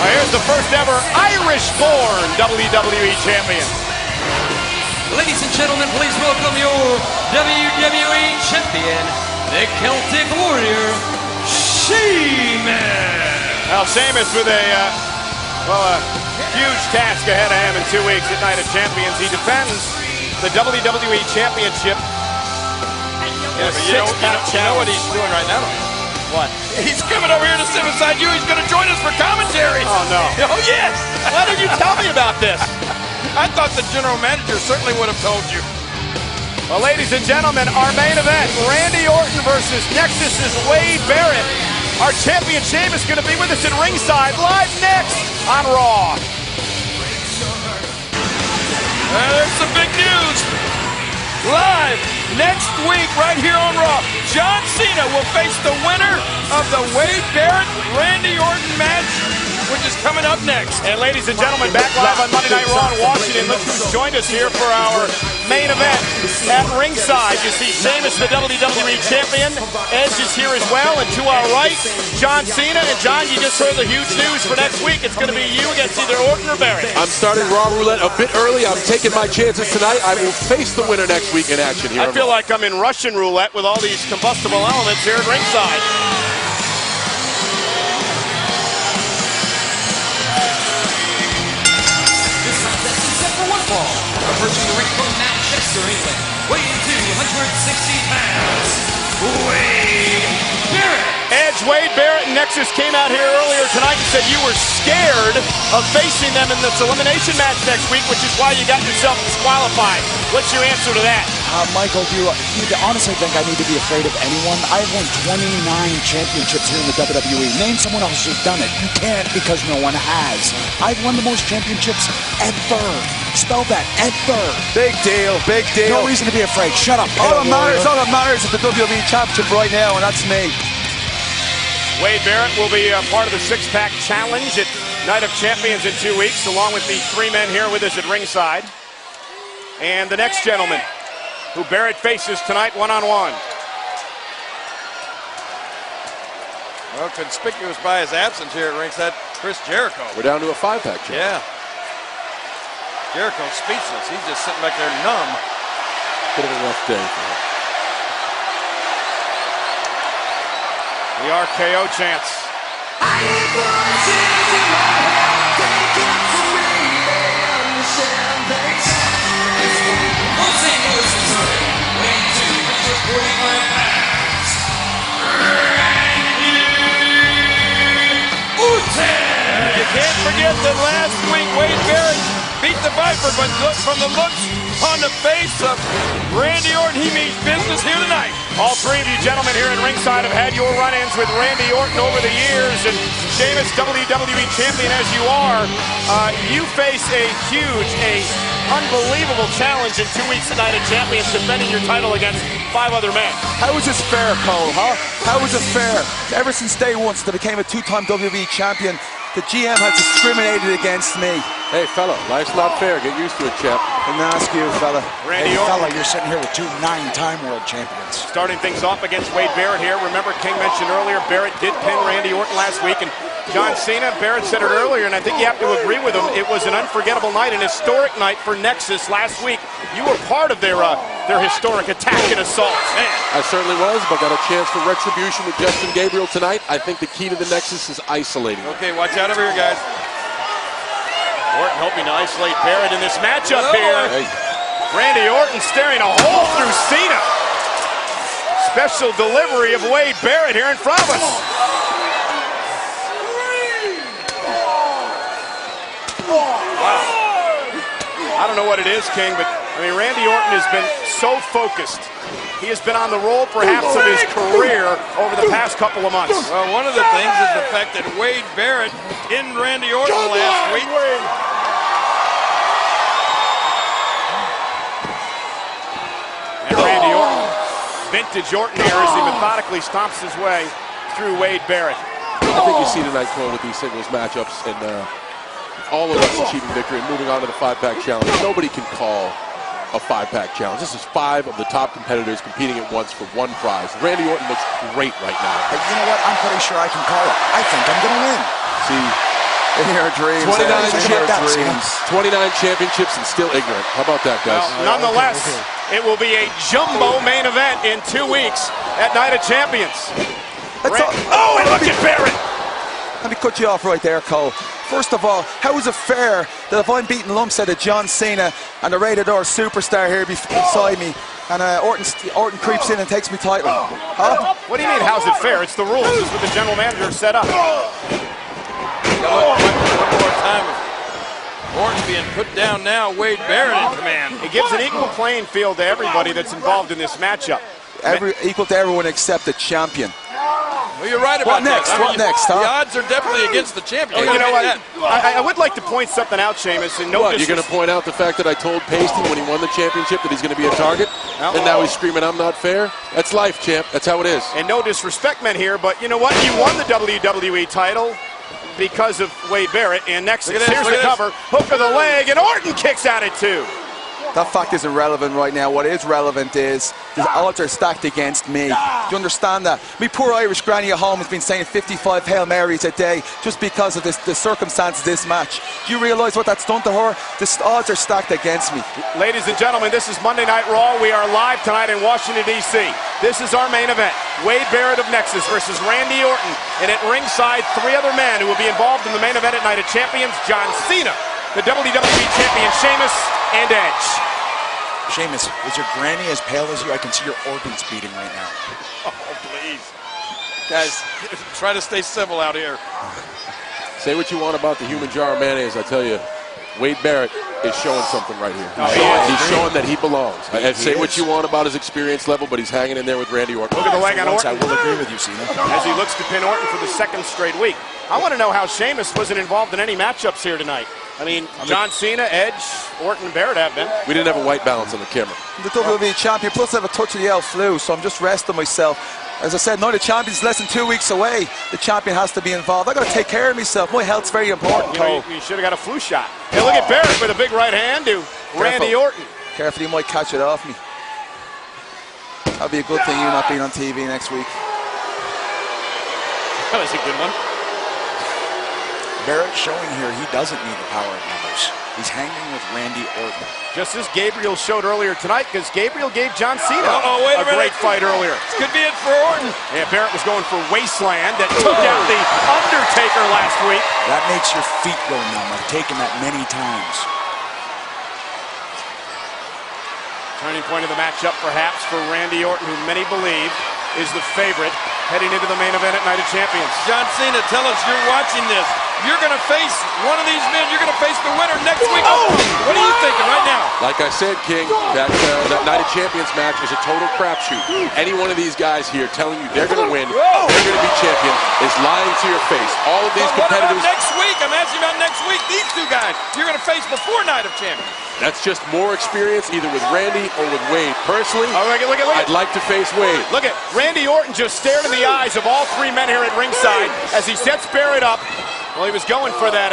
Here's the first ever Irish-born WWE champion. Ladies and gentlemen, please welcome your WWE champion, the Celtic Warrior, Sheamus. Now Sheamus with a huge task ahead of him in 2 weeks at Night of Champions. He defends the WWE Championship. Yeah, but you know what he's doing right now? What? He's coming over here to sit beside you. He's going to join us for commentary. Oh, no. Oh, yes. Why didn't you tell me about this? I thought the general manager certainly would have told you. Well, ladies and gentlemen, our main event, Randy Orton versus Nexus's Wade Barrett. Our champion Sheamus is going to be with us at ringside, live next on Raw. There's some big news. Live next week right here on Raw. John Cena will face the winner of the Wade Barrett-Randy Orton match, which is coming up next. And ladies and gentlemen, back live on Monday Night Raw in Washington. Look who's joined us here for our main event at ringside. You see Sheamus, the WWE Champion. Edge is here as well. And to our right, John Cena. And John, you just heard the huge news for next week. It's going to be you against either Orton or Barrett. I'm starting Raw Roulette a bit early. I'm taking my chances tonight. I will face the winner next week in action here. I feel like I'm in Russian roulette with all these combustible elements here at ringside. Approaching the ring from Manchester, England, weighing 260 pounds, Wade Barrett. Edge, Wade Barrett, and Nexus came out here earlier tonight and said you were scared of facing them in this elimination match next week, which is why you got yourself disqualified. What's your answer to that? Michael, do you honestly think I need to be afraid of anyone? I've won 29 championships here in the WWE. Name someone else who's done it. You can't because no one has. I've won the most championships ever. Spell that, ever. Big deal, big deal. No reason to be afraid. Shut up. All that matters is the WWE Championship right now, and that's me. Wade Barrett will be part of the six-pack challenge at Night of Champions in 2 weeks, along with the three men here with us at ringside. And the next gentleman, who Barrett faces tonight one-on-one. Well, conspicuous by his absence here at ringside, Chris Jericho. We're down to a five-pack. Yeah. Jericho's speechless. He's just sitting back there numb. Bit of a rough day for him. The RKO chants. You can't forget that last week Wade Barrett beat the Viper, but look, from the looks on the face of Randy Orton, he means business here tonight. All three of you gentlemen here at ringside have had your run-ins with Randy Orton over the years, and Sheamus, WWE Champion as you are, you face a huge, unbelievable challenge in 2 weeks tonight at Champions, defending your title against 5 other men. How is this fair, Cole, huh? How is it fair? Ever since day one, since I became a two-time WWE champion, the GM has discriminated against me. Hey, fella, life's not fair. Get used to it, champ. And ask you, fella. Randy Hey, Orton. fella, you're sitting here with 2 9-time world champions. Starting things off against Wade Barrett here. Remember, King mentioned earlier, Barrett did pin Randy Orton last week, and John Cena, Barrett said it earlier, and I think you have to agree with him. It was an unforgettable night, an historic night for Nexus last week. You were part of their historic attack and assault. Man. I certainly was, but got a chance for retribution with Justin Gabriel tonight. I think the key to the Nexus is isolating. Okay, watch out over here, guys. Orton hoping to isolate Barrett in this matchup here. Hey. Randy Orton staring a hole through Cena. Special delivery of Wade Barrett here in front of us. Wow. I don't know what it is, King, but I mean, Randy Orton has been so focused. He has been on the roll, perhaps, of his career over the past couple of months. Well, one of the things is the fact that Wade Barrett pinned Randy Orton last week. And Randy Orton, vintage Orton here as he methodically stomps his way through Wade Barrett. I think you see tonight, Cole, with these singles matchups and all of us achieving victory and moving on to the five-pack challenge. Nobody can call a five-pack challenge. This is 5 of the top competitors competing at once for one prize. Randy Orton looks great right now. But you know what? I'm pretty sure I can call it. I think I'm going to win. See, In your dreams. 29 in your championships. dreams. 29 championships and still ignorant. How about that, guys? Well, nonetheless, it will be a jumbo main event in 2 weeks at Night of Champions. Oh, and look at Barrett! Let me cut you off right there, Cole. First of all, how is it fair that if I'm beating lumps out of John Cena and the Rated R superstar here beside me, and Orton creeps in and takes me title? Huh? What do you mean, how's it fair? It's the rules. It's what the general manager set up. One more time. Orton being put down now. Wade Barrett in command. It gives an equal playing field to everybody that's involved in this matchup. Equal to everyone except the champion. Well, you're right about What next? that. What next, huh? The odds are definitely against the champion. You know what? I would like to point something out, Sheamus. And What, you're going to point out the fact that I told Pasty when he won the championship that he's going to be a target? And now he's screaming, I'm not fair? That's life, champ. That's how it is. And no disrespect meant here, but you know what? You won the WWE title because of Wade Barrett and Nexus. Here's the cover. Hook of the leg, and Orton kicks out at 2. That fact isn't relevant right now. What is relevant is the odds are stacked against me. Do you understand that? Me poor Irish granny at home has been saying 55 Hail Marys a day just because of the circumstances of this match. Do you realise what that's done to her? The odds are stacked against me. Ladies and gentlemen, this is Monday Night Raw. We are live tonight in Washington, D.C. This is our main event. Wade Barrett of Nexus versus Randy Orton. And at ringside, 3 other men who will be involved in the main event at Night of Champions: John Cena, the WWE Champion Sheamus, and Edge. Sheamus, is your granny as pale as you? I can see your organs beating right now. Oh, please. Guys, try to stay civil out here. Say what you want about the human jar of mayonnaise. I tell you, Wade Barrett is showing something right here. He's showing that he belongs. Say what you want about his experience level, but he's hanging in there with Randy Orton. Look at the leg on Orton. I will agree with you, Cena. As he looks to pin Orton for the 2nd straight week. I want to know how Sheamus wasn't involved in any matchups here tonight. I mean, John Cena, Edge, Orton, and Barrett have been. We didn't have a white balance on the camera. The WWE champion, plus I have a touch of the L flu, so I'm just resting myself. As I said, Night of Champions less than 2 weeks away. The champion has to be involved. I got to take care of myself. My health's very important, Cole. You should have got a flu shot. Hey, look at Barrett with a big right hand to Randy Orton. Careful, you might catch it off me. That'll be a good thing, you not being on TV next week. That was a good one. Barrett showing here he doesn't need the power of numbers. He's hanging with Randy Orton. Just as Gabriel showed earlier tonight, because Gabriel gave John Cena wait a a minute. great fight earlier. This could be it for Orton. Yeah, Barrett was going for Wasteland that took out the Undertaker last week. That makes your feet go numb. I've taken that many times. Turning point of the matchup, perhaps, for Randy Orton, who many believe is the favorite heading into the main event at Night of Champions. John Cena, tell us you're watching this. You're going to face one of these men. You're going to face the winner next week. What are you thinking right now? Like I said, King, that Night of Champions match is a total crapshoot. Any one of these guys here telling you they're going to win, they're going to be champion, is lying to your face. All of these competitors. What about next week? I'm asking about next week. These 2 guys you're going to face before Night of Champions. That's just more experience either with Randy or with Wade. Personally, look at. I'd like to face Wade. Look at Randy Orton just stared in the eyes of all 3 men here at ringside as he sets Barrett up. Well, he was going for that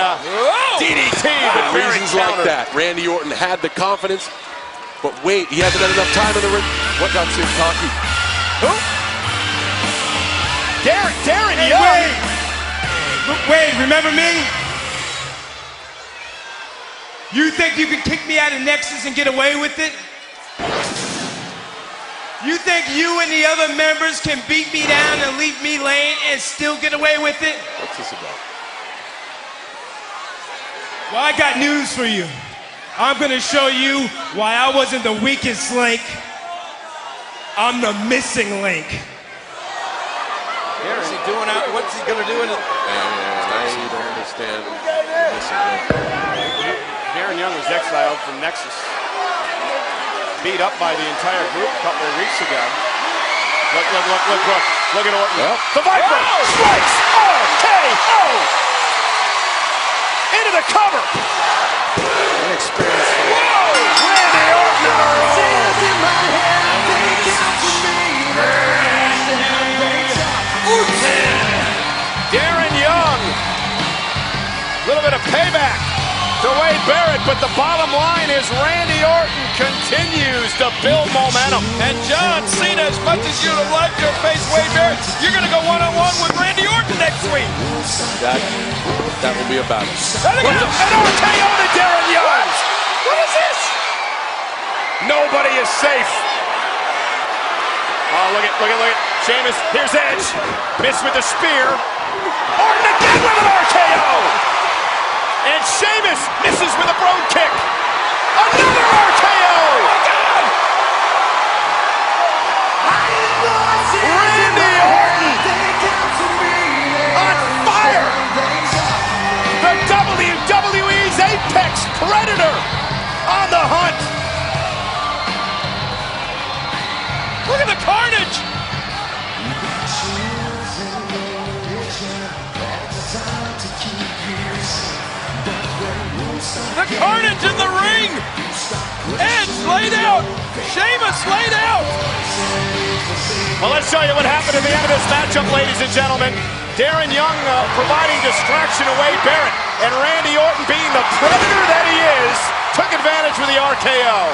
DDT, but For reasons like that, Randy Orton had the confidence, but Wade, he hasn't had enough time in the ring. What got too cocky? Who? Darren Young. Wade, remember me? You think you can kick me out of Nexus and get away with it? You think you and the other members can beat me down and leave me laying and still get away with it? What's this about? Well, I got news for you. I'm gonna show you why I wasn't the weakest link. I'm the missing link. What's he doing out? What's he gonna do in it? I don't understand the missing link. Darren Young was exiled from Nexus. Beat up by the entire group a couple of weeks ago. Look at Orton. Well, The Viper strikes RKO! Into the cover. Inexperienced. Randy Orton on a roll. Darren Young. A little bit of payback to Wade Barrett, but the bottom line is Randy Orton continues to build momentum. And John Cena, as much as you'd have liked to face Wade Barrett, you're going to go one-on-one with Randy Orton next week. That will be a battle. An RKO to Darren Young. What is this? Nobody is safe. Oh, look at. Sheamus, here's Edge. Missed with the spear. Orton again with an RKO. And Sheamus misses with a brogue kick. Another RKO. Oh my God. Randy Orton on fire. The WWE's Apex Predator on the hunt. Look at the carnage. The carnage in the ring. Edge laid out. Sheamus laid out. Well, let's show you what happened at the end of this matchup, ladies and gentlemen. Darren Young providing distraction to Wade Barrett, and Randy Orton, being the predator that he is, took advantage with the RKO.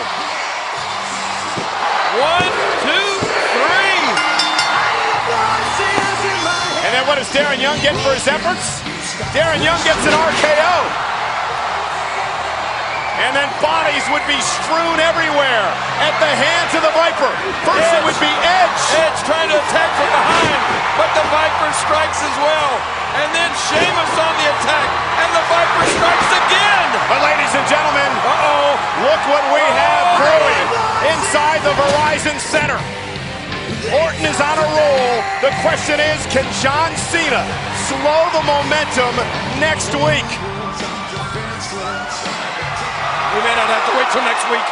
1, 2, 3. And then what does Darren Young get for his efforts? Darren Young gets an RKO. And then bodies would be strewn everywhere at the hands of the Viper. First it would be Edge. Edge trying to attack from behind, but the Viper strikes as well. And then Sheamus on the attack, and the Viper strikes again. But ladies and gentlemen, look what we have brewing inside the Verizon Center. Orton is on a roll. The question is, can John Cena slow the momentum next week? We may not have to wait till next week.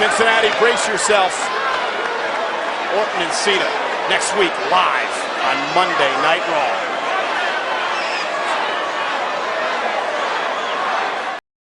Cincinnati, brace yourself. Orton and Cena next week live on Monday Night Raw.